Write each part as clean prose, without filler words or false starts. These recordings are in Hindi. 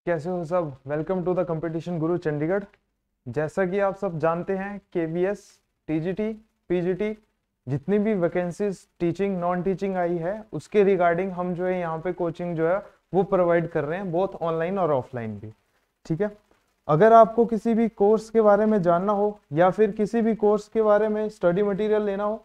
कैसे हो सब। वेलकम टू द कंपटीशन गुरु चंडीगढ़। जैसा कि आप सब जानते हैं केवीएस, टीजीटी, पीजीटी जितनी भी vacancies teaching non teaching I है उसके रिगार्डिंग हम जो है यहाँ पे कोचिंग जो है वो प्रोवाइड कर रहे हैं, बोथ ऑनलाइन और ऑफलाइन भी। ठीक है। अगर आपको किसी भी कोर्स के बारे में जानना हो या फिर किसी भी कोर्स के बारे में स्टडी मटेरियल लेना हो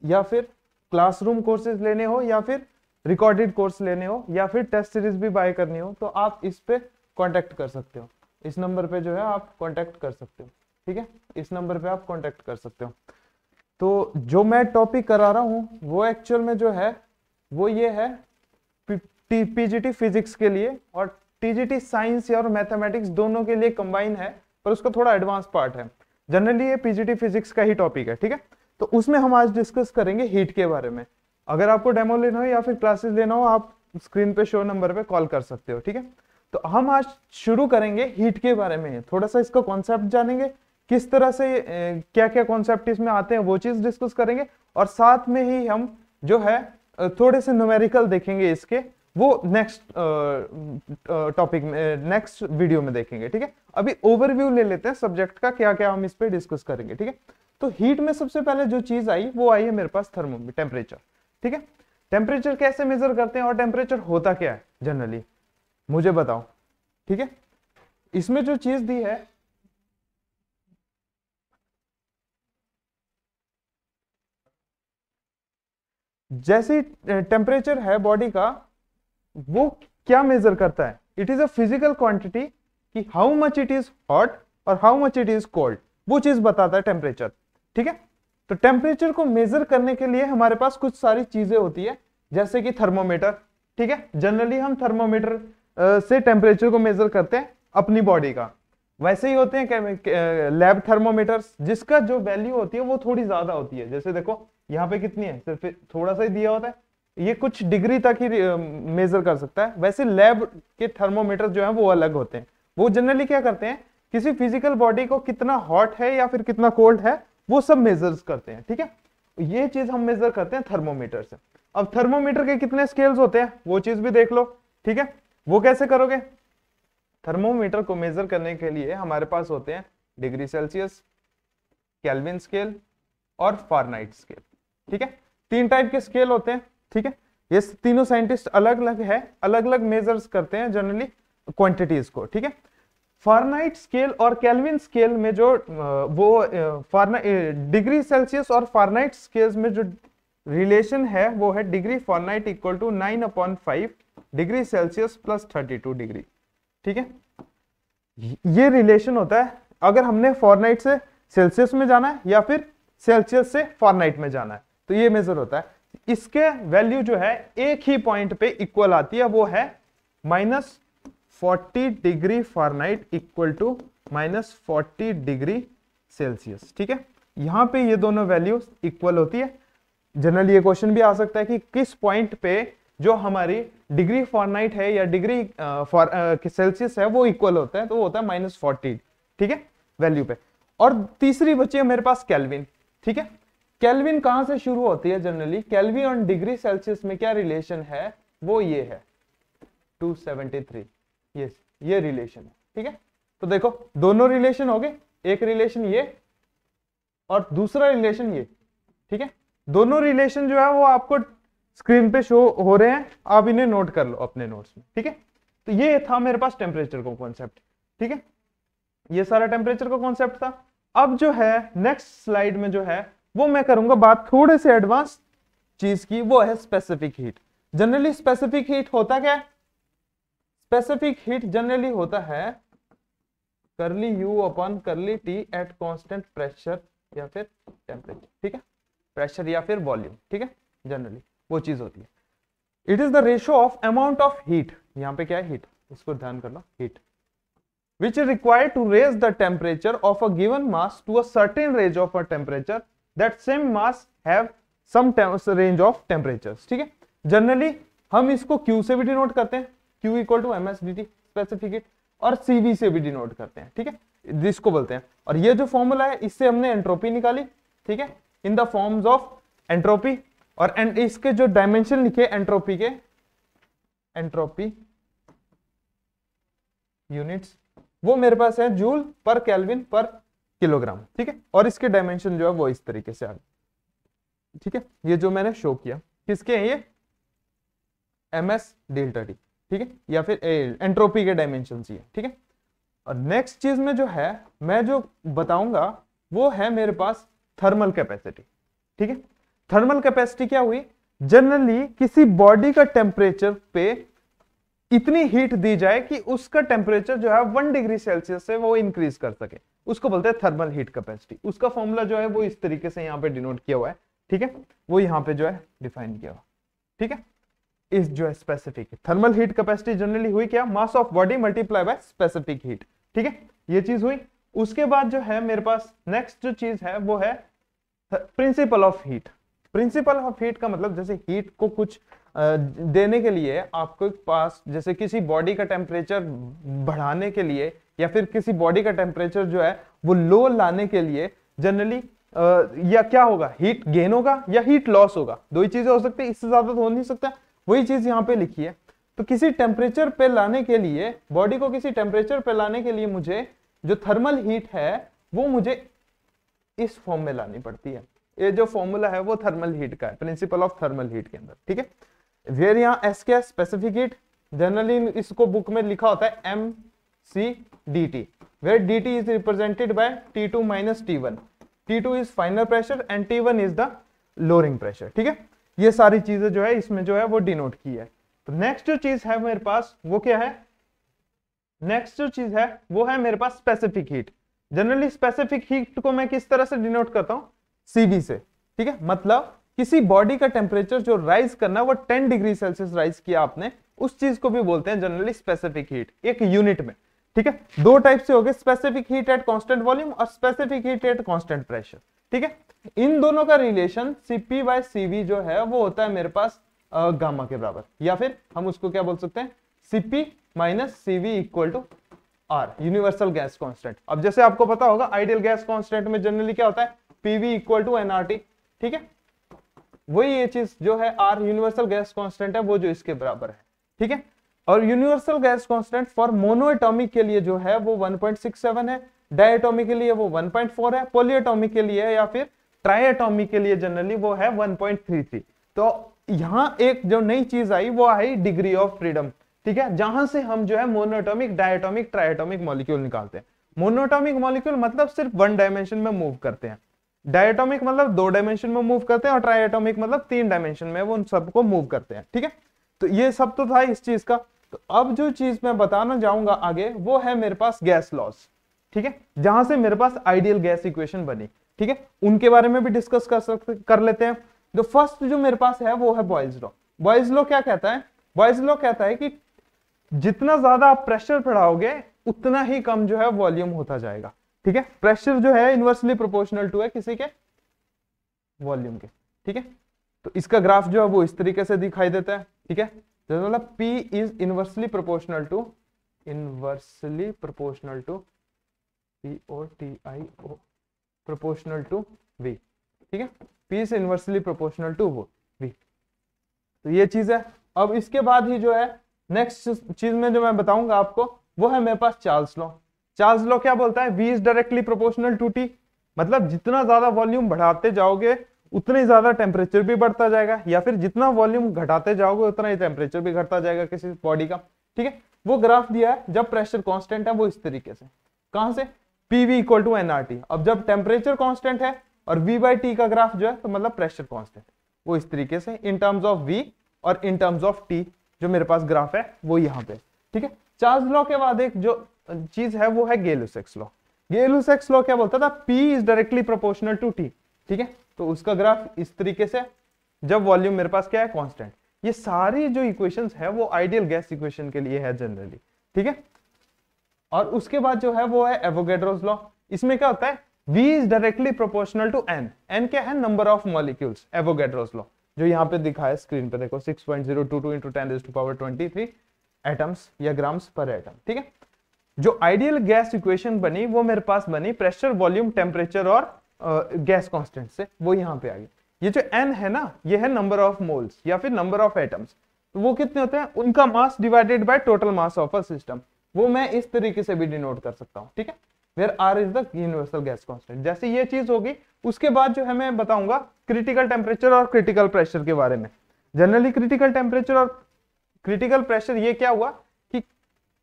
या फिर क्लासरूम कोर्सेज लेने हो या फिर रिकॉर्डेड कोर्स लेने हो या फिर टेस्ट सीरीज भी बाय करनी हो तो आप इस पे कांटेक्ट कर सकते हो। इस नंबर पे जो है आप कांटेक्ट कर सकते हो। ठीक है, इस नंबर पे आप कांटेक्ट कर सकते हो। तो जो मैं टॉपिक करा रहा हूँ वो एक्चुअल में जो है वो ये है पीजीटी फिजिक्स के लिए और टीजीटी साइंस और मैथमेटिक्स दोनों के लिए कंबाइन है, पर उसका थोड़ा एडवांस पार्ट है। जनरली ये पीजीटी फिजिक्स का ही टॉपिक है। ठीक है, तो उसमें हम आज डिस्कस करेंगे हीट के बारे में। अगर आपको डेमो लेना हो या फिर क्लासेस लेना हो आप स्क्रीन पे शो नंबर पे कॉल कर सकते हो। ठीक है, तो हम आज शुरू करेंगे हीट के बारे में, थोड़ा सा इसका कॉन्सेप्ट जानेंगे, किस तरह से क्या क्या कॉन्सेप्ट इसमें आते हैं वो चीज डिस्कस करेंगे और साथ में ही हम जो है थोड़े से न्यूमेरिकल देखेंगे इसके, वो नेक्स्ट टॉपिक में नेक्स्ट वीडियो में देखेंगे। ठीक है, अभी ओवरव्यू ले लेते हैं सब्जेक्ट का, क्या क्या हम इस पे डिस्कस करेंगे। ठीक है, तो हीट में सबसे पहले जो चीज आई वो आई है मेरे पास थर्मोमीटर, टेम्परेचर। ठीक है, टेम्परेचर कैसे मेजर करते हैं और टेम्परेचर होता क्या है जनरली, मुझे बताओ। ठीक है, इसमें जो चीज दी है जैसी टेम्परेचर है बॉडी का वो क्या मेजर करता है, it is a physical quantity कि how much it is hot और how much it is cold, वो चीज बताता है टेम्परेचर। ठीक है, तो टेम्परेचर को मेजर करने के लिए हमारे पास कुछ सारी चीजें होती है जैसे कि थर्मोमीटर। ठीक है, जनरली हम थर्मोमीटर से टेम्परेचर को मेजर करते हैं अपनी बॉडी का। वैसे ही होते हैं लैब थर्मोमीटर्स जिसका जो वैल्यू होती है वो थोड़ी ज्यादा होती है। जैसे देखो यहाँ पे कितनी है, सिर्फ थोड़ा सा ही दिया होता है, ये कुछ डिग्री तक ही मेजर कर सकता है। वैसे लैब के थर्मोमीटर जो है वो अलग होते हैं। वो जनरली क्या करते हैं, किसी फिजिकल बॉडी को कितना हॉट है या फिर कितना कोल्ड है वो सब मेजर्स करते हैं। ठीक है, ये चीज हम मेजर करते हैं थर्मोमीटर से। अब थर्मोमीटर के कितने स्केल्स होते हैं वो चीज भी देख लो। ठीक है, वो कैसे करोगे, थर्मोमीटर को मेजर करने के लिए हमारे पास होते हैं डिग्री सेल्सियस, केल्विन स्केल और फारेनहाइट स्केल। ठीक है, तीन टाइप के स्केल होते हैं। ठीक है, ये तीनों साइंटिस्ट अलग अलग है, अलग अलग मेजर्स करते हैं जनरली क्वांटिटीज को। ठीक है, फारेनहाइट स्केल और केल्विन स्केल में जो डिग्री सेल्सियस और फारेनहाइट स्केल्स में जो रिलेशन है वो है degree Fahrenheit equal to 9/5 degree Celsius plus 32 degree. ठीक है, ये रिलेशन होता है अगर हमने फारेनहाइट से सेल्सियस में जाना है या फिर सेल्सियस से फारेनहाइट में जाना है तो ये मेजर होता है। इसके वैल्यू जो है एक ही पॉइंट पे इक्वल आती है, वो है -40 degree Fahrenheit equal to -40 degree Celsius. ठीक है, यहां पे ये दोनों वैल्यूज इक्वल होती है। जनरली ये क्वेश्चन भी आ सकता है कि किस पॉइंट पे जो हमारी डिग्री फारेनहाइट है या डिग्री सेल्सियस है वो इक्वल होता है, तो वो होता है -40। ठीक है, वैल्यू पे। और तीसरी बची है मेरे पास केल्विन। ठीक है, केल्विन कहां से शुरू होती है जनरली, केल्विन और डिग्री सेल्सियस में क्या रिलेशन है वो ये है 273, ये रिलेशन है। ठीक है, तो देखो दोनों रिलेशन हो गए, एक रिलेशन ये और दूसरा रिलेशन ये। ठीक है, दोनों रिलेशन जो है वो आपको स्क्रीन पे शो हो रहे हैं, आप इन्हें नोट कर लो अपने नोट्स में। ठीक है, तो ये था मेरे पास टेम्परेचर का कॉन्सेप्ट। ठीक है, ये सारा टेम्परेचर का कॉन्सेप्ट था। अब जो है नेक्स्ट स्लाइड में जो है वो मैं करूंगा बात थोड़े से एडवांस चीज की, वो है specific heat. Generally specific heat होता क्या है, स्पेसिफिक हीट जनरली होता है करली U अपॉन करली T एट कांस्टेंट प्रेशर या फिर टेम्परेचर। ठीक है, प्रेशर या फिर वॉल्यूम। ठीक है, जनरली वो चीज होती है। It is the ratio of amount of heat, यहां पे क्या है हीट, इसको ध्यान कर लो, heat which is required to raise the temperature of a given mass to a certain range of a temperature that same mass have some range of temperatures। ठीक है, जनरली हम इसको Q से भी डिनोट करते हैं, Q equal to MS dt specific heat, और CV से भी डिनोट करते हैं। ठीक है, जिसको बोलते हैं, और ये जो फॉर्मूला है इससे हमने एंट्रोपी निकाली। ठीक है, in the forms of entropy, और इसके जो डायमेंशन लिखे एंट्रोपी के, एंट्रोपी यूनिट्स, वो मेरे पास है जूल पर केल्विन पर किलोग्राम, ठीक है। और इसके डायमेंशन जो है वो इस तरीके से आ गए, ठीक है। ये जो मैंने शो किया किसके हैं, ये ms डेल्टा टी, ठीक है, या फिर एंट्रोपी के डायमेंशन ये, ठीक है। और नेक्स्ट चीज में जो है मैं जो बताऊंगा वो है मेरे पास थर्मल कैपेसिटी, ठीक है। थर्मल कैपेसिटी क्या हुई, जनरली किसी बॉडी का टेम्परेचर पे इतनी हीट दी जाए कि उसका टेम्परेचर जो है 1 डिग्री सेल्सियस से वो इंक्रीज कर सके, उसको बोलते हैं थर्मल हीट कैपेसिटी। उसका फॉर्मूला जो है वो इस तरीके से यहाँ पे डिनोट किया हुआ है, ठीक है, वो यहाँ पे जो है डिफाइन किया हुआ, ठीक है। इस जो है specific thermal heat capacity generally हुई क्या, mass of body multiply by specific heat, ठीक है, ये चीज हुई। उसके बाद जो है मेरे पास नेक्स्ट जो चीज है वो है principle of heat. Principle of heat का मतलब जैसे हीट को कुछ देने के लिए आपके पास, जैसे किसी बॉडी का टेम्परेचर बढ़ाने के लिए या फिर किसी बॉडी का टेम्परेचर जो है वो लो लाने के लिए जनरली या क्या होगा, हीट गेन होगा या हीट लॉस होगा, दो ही चीजें हो सकती है, इससे ज्यादा तो हो नहीं सकता। वही चीज यहाँ पे लिखी है। तो किसी टेम्परेचर पे लाने के लिए, बॉडी को किसी टेम्परेचर पे लाने के लिए मुझे जो थर्मल हीट है वो मुझे इस फॉर्म में लानी पड़ती है। ये जो फॉर्मूला है वो थर्मल हीट का है, प्रिंसिपल ऑफ थर्मल हीट के अंदर, ठीक है। वेर यहाँ एस क्या, स्पेसिफिक हीट, जनरली इसको बुक में लिखा होता है mc/dt, where dt is represented by T2 minus T1। T2 is final pressure and T1 is the lowering pressure, ठीक है। ये सारी चीजें जो है इसमें जो है वो डिनोट की है। तो नेक्स्ट जो चीज है मेरे पास वो क्या है, नेक्स्ट जो चीज है वो है मेरे पास specific heat. Generally specific heat को मैं किस तरह से डिनोट करता हूं, सीवी से, ठीक है। मतलब किसी बॉडी का टेम्परेचर जो राइज करना वो 10 डिग्री सेल्सियस राइज किया आपने, उस चीज को भी बोलते हैं जनरली स्पेसिफिक हीट, एक यूनिट में, ठीक है। दो टाइप से हो गए, specific heat at constant volume और specific heat at constant pressure, ठीक है। इन दोनों का रिलेशन Cp बाय Cv जो है वो होता है मेरे पास गामा के बराबर, या फिर हम उसको क्या बोल सकते हैं, Cp minus Cv equal to R, universal gas constant. अब जैसे आपको पता होगा आइडियल गैस कांस्टेंट में जनरली क्या होता है, Pv इक्वल टू nRT, ठीक है। वही ये चीज जो है R यूनिवर्सल गैस कांस्टेंट है वो जो इसके बराबर है, ठीक है। और universal gas constant for monoatomic के लिए जो है वो 1.67 है, डायटॉमिक के लिए वो 1.4 है, पॉलीएटॉमिक के लिए या फिर ट्राइएटॉमिक के लिए जनरली वो है 1.33। तो यहां एक जो नई चीज आई वो आई डिग्री ऑफ फ्रीडम, ठीक है, जहां से हम जो है मोनोएटॉमिक, डायटॉमिक, ट्राइएटॉमिक मॉलिक्यूल निकालते हैं। मोनोएटॉमिक मॉलिक्यूल मतलब सिर्फ 1 डायमेंशन में मूव करते हैं, डायटॉमिक मतलब 2 डायमेंशन में मूव करते हैं, और ट्राइएटॉमिक मतलब 3 डायमेंशन में वो उन सबको मूव करते हैं, ठीक है। तो ये सब तो था इस चीज का। तो अब जो चीज मैं बताना चाहूंगा आगे वो है मेरे पास गैस लॉस, ठीक है, जहां से मेरे पास आइडियल गैस इक्वेशन बनी, ठीक है। उनके बारे में भी डिस्कस कर लेते हैं। जो फर्स्ट जो मेरे पास है वो है बॉयल्स लॉ। बॉयल्स लॉ क्या कहता है, बॉयल्स लॉ कहता है कि जितना ज्यादा आप प्रेशर बढ़ाओगे उतना ही कम जो है वॉल्यूम होता जाएगा, ठीक है। प्रेशर जो है इनवर्सली प्रोपोर्शनल टू है किसी के वॉल्यूम के, ठीक है। तो इसका ग्राफ जो है वो इस तरीके से दिखाई देता है, ठीक है। तो मतलब P is inversely proportional to POTIO proportional to V, ठीक है। P is inversely proportional to V। तो ये चीज है। अब इसके बाद ही जो है नेक्स्ट चीज में जो मैं बताऊंगा आपको वो है मेरे पास चार्ल्स लॉ। चार्ल्स लॉ क्या बोलता है, V is directly proportional to T, मतलब जितना ज्यादा वॉल्यूम बढ़ाते जाओगे उतना ही ज्यादा टेम्परेचर भी बढ़ता जाएगा, या फिर जितना वॉल्यूम घटाते जाओगे उतना ही टेम्परेचर भी घटता जाएगा किसी बॉडी का, ठीक है। वो ग्राफ दिया है जब प्रेशर कांस्टेंट है वो इस तरीके से, कहां से, PV इक्वल टू nRT। अब जब टेम्परेचर कांस्टेंट है और V बाई T का ग्राफ जो है तो मतलब प्रेशर कांस्टेंट, वो इस तरीके से इन टर्म्स ऑफ V और इन टर्म्स ऑफ T जो मेरे पास ग्राफ है वो यहाँ पे, ठीक है। चार्ल्स लॉ के बाद एक जो चीज है वो है गेलुसेक्स लॉ। गेलुसेक्स लॉ क्या बोलता था, P is directly proportional to T, ठीक है। तो उसका ग्राफ इस तरीके से जब वॉल्यूम मेरे पास क्या है, कांस्टेंट। ये सारी जो इक्वेशंस है वो आइडियल गैस इक्वेशन के लिए है जनरली, ठीक है। और उसके बाद जो है वो है एवोगैड्रोस लॉ। इसमें क्या होता है, V is directly proportional to N। N क्या है, number of molecules. Avogadro's law जो यहाँ पे दिखा है स्क्रीन पे देखो, 6.022 into 10⁻23 एटम्स या ग्राम्स पर एटम, ठीक है। जो आइडियल गैस इक्वेशन बनी वो मेरे पास बनी प्रेशर, वॉल्यूम, टेम्परेचर और गैस कांस्टेंट से, वो यहाँ पे आ गई। ये जो N है ना, ये है नंबर ऑफ मोल्स या फिर नंबर ऑफ एटम्स। तो वो कितने होते हैं, उनका mass divided by total mass of a system. वो मैं इस तरीके से भी डिनोट कर सकता हूं, ठीक है, where R is the universal gas constant. जैसे ये चीज होगी, उसके बाद जो है मैं बताऊंगा क्रिटिकल टेम्परेचर और क्रिटिकल प्रेशर के बारे में। जनरली क्रिटिकल टेम्परेचर और क्रिटिकल प्रेशर ये क्या हुआ कि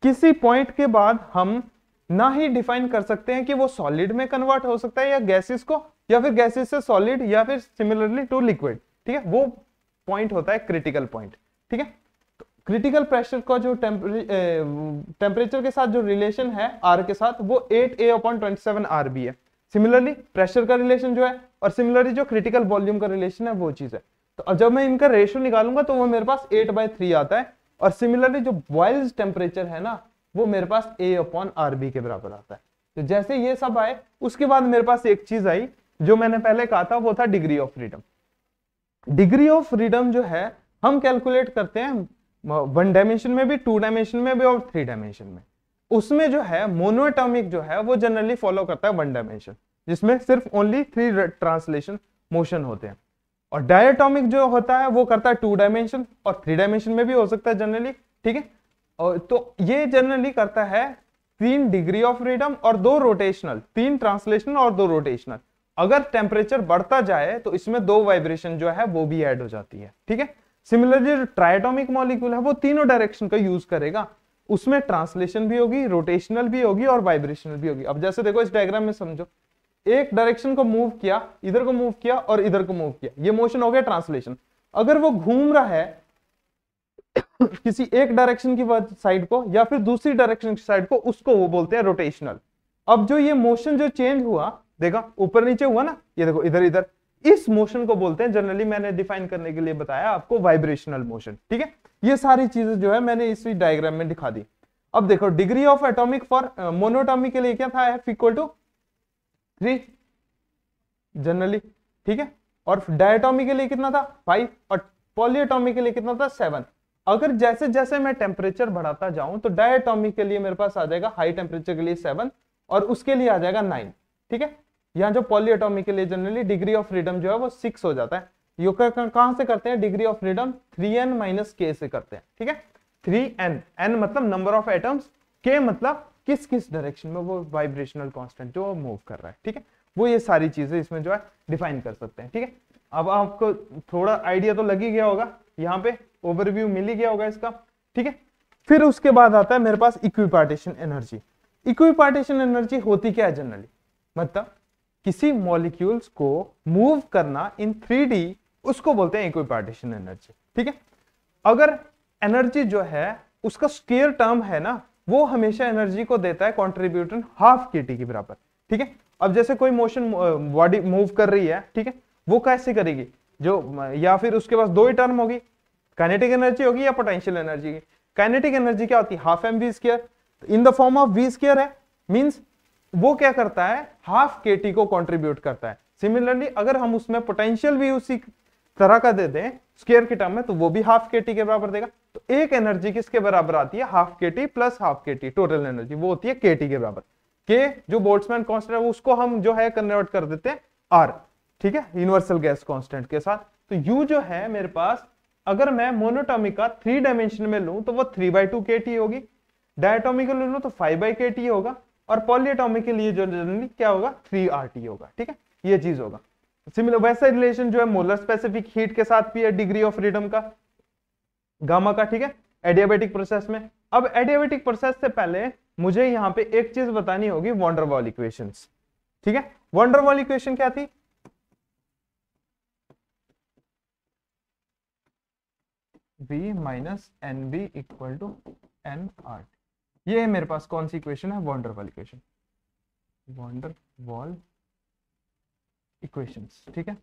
किसी पॉइंट के बाद हम ना ही डिफाइन कर सकते हैं कि वो सॉलिड में कन्वर्ट हो सकता है या गैसेस को, या फिर गैसेस से सॉलिड, या फिर सिमिलरली टू लिक्विड, ठीक है, वो पॉइंट होता है क्रिटिकल पॉइंट, ठीक है। क्रिटिकल प्रेशर का जो टेम्परेचर के साथ जो रिलेशन है आर के साथ, वो 8a/27 RB है। सिमिलरली प्रेशर का रिलेशन जो है, और सिमिलरली जो क्रिटिकल वॉल्यूम का रिलेशन है वो चीज है। तो अब जब मैं इनका रेशियो निकालूंगा तो वो मेरे पास 8/3 आता है, और सिमिलरली जो बॉइल्स टेम्परेचर है ना, वो मेरे पास A/RB के बराबर आता है। तो जैसे ये सब आए, उसके बाद मेरे पास एक चीज आई जो मैंने पहले कहा था, वो था degree of freedom. Degree of freedom जो है हम कैलकुलेट करते हैं 1 डायमेंशन में भी, 2 डायमेंशन में भी, और 3 डायमेंशन में। उसमें जो है मोनोएटॉमिक जो है वो जनरली फॉलो करता है 1 डायमेंशन, जिसमें सिर्फ ओनली 3 ट्रांसलेशन मोशन होते हैं। और डायटोमिक जो होता है वो करता है 2 डायमेंशन, और 3 डायमेंशन में भी हो सकता है जनरली, ठीक है। और तो ये जनरली करता है 3 डिग्री ऑफ फ्रीडम और 2 रोटेशनल, 3 ट्रांसलेशनल और 2 रोटेशनल। अगर टेम्परेचर बढ़ता जाए तो इसमें 2 वाइब्रेशन जो है वो भी ऐड हो जाती है, ठीक है। सिमिलरली जो ट्राइटोमिक मॉलिक्यूल है वो तीनों डायरेक्शन का यूज करेगा, उसमें ट्रांसलेशन भी होगी, रोटेशनल भी होगी और वाइब्रेशनल भी होगी। अब जैसे देखो इस डायग्राम में समझो, एक डायरेक्शन को मूव किया, इधर को मूव किया और इधर को मूव किया, ये मोशन हो गया ट्रांसलेशन। अगर वो घूम रहा है किसी एक डायरेक्शन की साइड को या फिर दूसरी डायरेक्शन की साइड को, उसको वो बोलते हैं रोटेशनल। अब जो ये मोशन जो चेंज हुआ, देखा ऊपर नीचे हुआ ना, ये देखो इधर इधर, इस मोशन को बोलते हैं जनरली, मैंने डिफाइन करने के लिए बताया आपको, वाइब्रेशनल मोशन, ठीक है। ये सारी चीजें जो है मैंने इस डायग्राम में दिखा दी। अब देखो degree of atomic for monoatomic के लिए क्या था, F इक्वल टू 3 जनरली, ठीक है। और डायटोमिक के लिए कितना था 5, और पॉलीएटॉमिक के लिए कितना था 7। अगर जैसे जैसे मैं टेम्परेचर बढ़ाता जाऊं तो डायटोमिक के लिए मेरे पास आ जाएगा हाई टेम्परेचर के लिए 7, और उसके लिए आ जाएगा 9, ठीक है। यहाँ जो पॉलीएटॉमिक के लिए जनरली डिग्री ऑफ फ्रीडम जो है वो 6 हो जाता है। ये कहां से करते हैं degree of freedom, 3n - k से करते हैं, ठीक है। 3n, n मतलब नंबर ऑफ एटम्स, k मतलब किस किस डायरेक्शन में वो वाइब्रेशनल कांस्टेंट जो मूव कर रहा है, ठीक है। वो ये सारी चीजें इसमें जो है डिफाइन कर सकते हैं, ठीक है। अब आपको थोड़ा आइडिया तो लग ही गया होगा, यहाँ पे ओवरव्यू मिल ही गया होगा इसका, ठीक है। फिर उसके बाद आता है मेरे पास इक्विपार्टीशन एनर्जी। इक्विपार्टीशन एनर्जी होती क्या है जनरली, मतलब किसी मॉलिक्यूल्स को मूव करना इन 3D, उसको बोलते हैं इक्विपार्टीशन एनर्जी, ठीक है। अगर एनर्जी जो है उसका स्क्वायर टर्म है ना, वो हमेशा एनर्जी को देता है कॉन्ट्रीब्यूशन ½ kT के बराबर, ठीक है। अब जैसे कोई मोशन बॉडी मूव कर रही है, ठीक है, वो कैसे करेगी, जो या फिर उसके पास 2 ही टर्म होगी, काइनेटिक एनर्जी होगी या पोटेंशियल एनर्जी की। काइनेटिक एनर्जी क्या होती है, ½ mv² in the form of v² है, मींस वो क्या करता है ½ kT को कंट्रीब्यूट करता है। सिमिलरली अगर हम उसमें पोटेंशियल भी उसी तरह का दे दें स्क्वायर के टर्म में, तो वो भी ½ kT के बराबर देगा। तो एक एनर्जी किसके बराबर आती है, ½ kT plus ½ kT total energy, वो होती है kT के बराबर। के जो बोल्ट्जमैन कांस्टेंट है उसको हम जो है कन्वर्ट कर देते हैं R, ठीक है, यूनिवर्सल गैस कांस्टेंट के साथ। तो U जो है मेरे पास, अगर मैं मोनोटॉमिक का 3 डायमेंशन में लूं तो वो 3/2 kT होगी, डायटोमिक ले लूं तो 5/kT होगा, और पॉलीएटॉमिक के लिए जो जनरली क्या होगा 3RT होगा, ठीक है, ये चीज होगा। सिमिलर वैसा रिलेशन जो है मोलर स्पेसिफिक हीट के साथ भी है डिग्री ऑफ फ्रीडम का, गामा का, ठीक है, एडियाबैटिक प्रोसेस में। अब एडियाबैटिक प्रोसेस से पहले मुझे यहाँ पे एक चीज बतानी होगी, वॉन डेर वाल इक्वेशंस, ठीक है। वॉन डेर वाल इक्वेशन क्या थी, V - NB = nRT। ये मेरे पास कौन सी इक्वेशन है, van der Waals equation, van der Waals equations, ठीक है।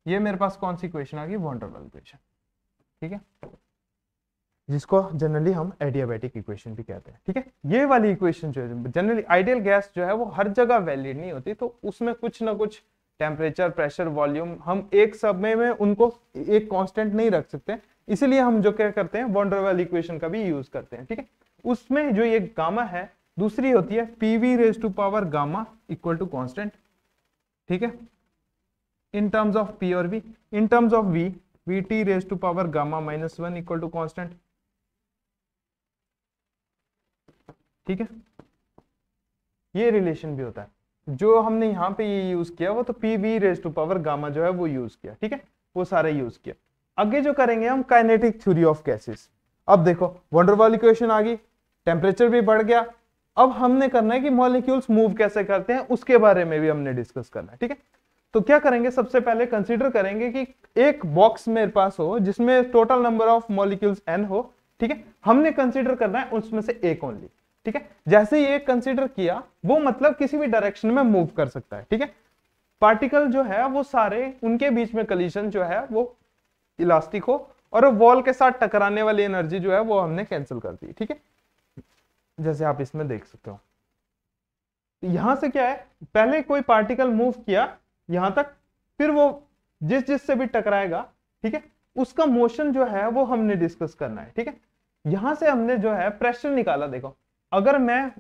ये मेरे पास कौन सी इक्वेशन आ गई, वॉन डेर वाल इक्वेशन, ठीक है, जिसको जनरली हम एडियाबैटिक इक्वेशन भी कहते हैं, ठीक है। ये वाली इक्वेशन जो है जनरली, आइडियल गैस जो है वो हर जगह वैलिड नहीं होती, तो उसमें कुछ ना कुछ टेम्परेचर, प्रेशर, वॉल्यूम, हम एक समय में उनको एक कांस्टेंट नहीं रख सकते, इसीलिए हम जो क्या करते हैं वॉन डेर वाल इक्वेशन का भी यूज करते हैं, ठीक है। उसमें जो ये गामा है, दूसरी होती है PV⁻⁻ = कांस्टेंट, ठीक है, इन टर्म्स ऑफ P और V। In terms of V, VT⁻⁻ -1 = constant, ठीक है, ये रिलेशन भी होता है। जो हमने यहाँ पे ये यूज किया वो तो PV raise to power gamma जो है वो यूज किया, ठीक है, वो सारे यूज किया। आगे जो करेंगे हम काइनेटिक थ्योरी ऑफ गैसेस। अब देखो वंडर वॉल इक्वेशन आ गई, टेम्परेचर भी बढ़ गया। अब हमने करना है कि मॉलिक्यूल्स मूव कैसे करते हैं उसके बारे में भी हमने डिस्कस करना है, ठीक है। तो क्या करेंगे, सबसे पहले कंसीडर करेंगे कि एक बॉक्स मेरे पास हो जिसमें total number of molecules n हो, ठीक है। हमने कंसीडर करना है उसमें से एक ओनली, ठीक है। जैसे ही एक कंसीडर किया वो मतलब किसी भी डायरेक्शन में मूव कर सकता है, ठीक है। पार्टिकल जो है वो सारे उनके बीच में कलीशन जो है वो इलास्टिक हो और वॉल के साथ टकराने वाली एनर्जी जो है वो हमने कैंसिल कर दी, ठीक है। जैसे आप इसमें देख सकते हो यहां से क्या है, पहले कोई पार्टिकल मूव किया यहां तक, फिर वो जिस जिस से भी टकराएगा, ठीक है, उसका मोशन जो है वो हमने डिस्कस करना है, ठीक है। यहां से हमने जो है प्रेशर निकाला। देखो अगर मैं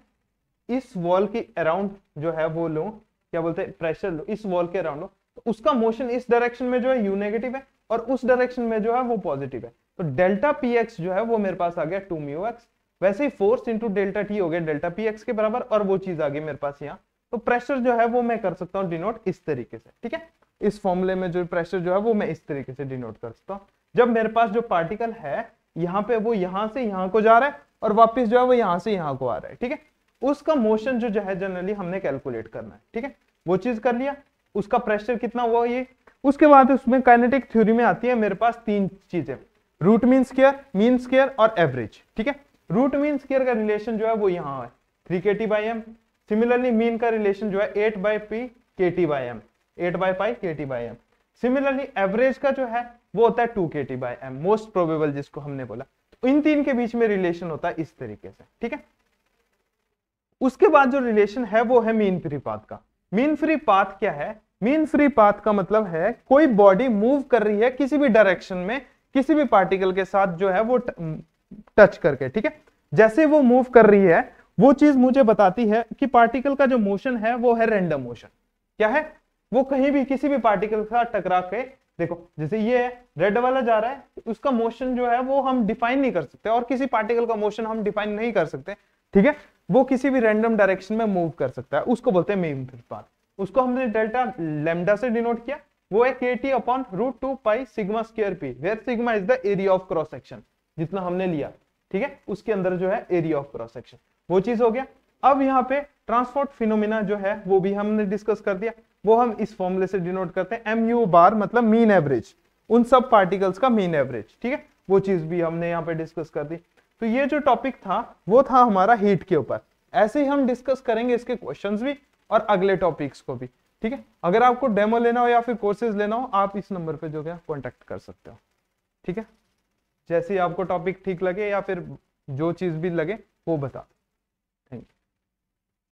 इस वॉल की अराउंड जो है वो लूं, क्या बोलते हैं, प्रेशर लो इस वॉल के अराउंड लो, तो उसका मोशन इस डायरेक्शन में जो है यू नेगेटिव है और उस डायरेक्शन में जो है वो पॉजिटिव है। तो डेल्टा पी एक्स जो है वो मेरे पास आ गया 2 म्यू एक्स। वैसे ही फोर्स इंटू डेल्टा टी हो गया डेल्टा पी एक्स के बराबर, और वो चीज आ गई मेरे पास यहाँ। तो प्रेशर जो है वो मैं कर सकता हूँ डिनोट इस तरीके से, ठीक है। इस फॉर्मूले में जो प्रेशर जो है वो मैं इस तरीके से डिनोट कर सकता हूँ। जब मेरे पास जो पार्टिकल है यहाँ पे वो यहाँ से यहाँ को जा रहा है और वापिस जो है वो यहाँ से यहाँ को आ रहा है, ठीक है, उसका मोशन जो है जनरली हमने कैलकुलेट करना है, ठीक है। वो चीज कर लिया, उसका प्रेशर कितना हुआ ये। उसके बाद उसमें काइनेटिक थ्योरी में आती है मेरे पास तीन चीजें, root mean square, mean square और एवरेज, ठीक है। रूट मीन स्क्वायर का रिलेशन जो है वो यहाँ है 3 kT/m। सिमिलरली मीन का रिलेशन जो है 8/p kT/m, 8/pi kT/m। Similarly average का जो है वो होता है 2 kT/m, मोस्ट प्रोबेबल जिसको हमने बोला। तो इन तीन के बीच में रिलेशन होता है इस तरीके से, ठीक है। उसके बाद जो रिलेशन है वो है मीन फ्री पाथ का। मीन फ्री पाथ क्या है, मीन फ्री पाथ का मतलब है कोई बॉडी मूव कर रही है किसी भी डायरेक्शन में किसी भी पार्टिकल के साथ जो है वो टच करके, ठीक है। जैसे वो मूव कर रही है वो चीज मुझे बताती है कि पार्टिकल का जो मोशन है वो है रैंडम मोशन। क्या है, वो कहीं भी किसी भी पार्टिकल के साथ टकरा के, देखो जैसे ये है रेड वाला जा रहा है, उसका मोशन जो है वो हम डिफाइन नहीं कर सकते और किसी पार्टिकल का मोशन हम डिफाइन नहीं कर सकते, ठीक है। वो किसी भी रैंडम डायरेक्शन में मूव कर सकता है, उसको बोलते हैं मीन फ्री पाथ। उसको हमने डेल्टा लैम्डा से डिनोट किया, वो है kT/√2π sigma square p, where sigma is the area of cross section, जितना हमने लिया, ठीक है, उसके अंदर जो है एरिया ऑफ क्रॉस सेक्शन, वो चीज हो गया। अब यहाँ पे ट्रांसपोर्ट फिनोमिना जो है वो भी हमने डिस्कस कर दिया, वो हम इस फॉर्मूले से डिनोट करते हैं mu बार, मतलब मीन एवरेज, उन सब पार्टिकल्स का मीन एवरेज, ठीक है, वो चीज भी हमने यहाँ पे डिस्कस कर दी। तो ये जो टॉपिक था वो था हमारा हीट के ऊपर। ऐसे ही हम डिस्कस करेंगे इसके क्वेश्चंस भी और अगले टॉपिक्स को भी, ठीक है। अगर आपको डेमो लेना हो या फिर कोर्सेज लेना हो आप इस नंबर पे जो है कॉन्टेक्ट कर सकते हो, ठीक है। जैसे ही आपको टॉपिक ठीक लगे या फिर जो चीज भी लगे वो बता।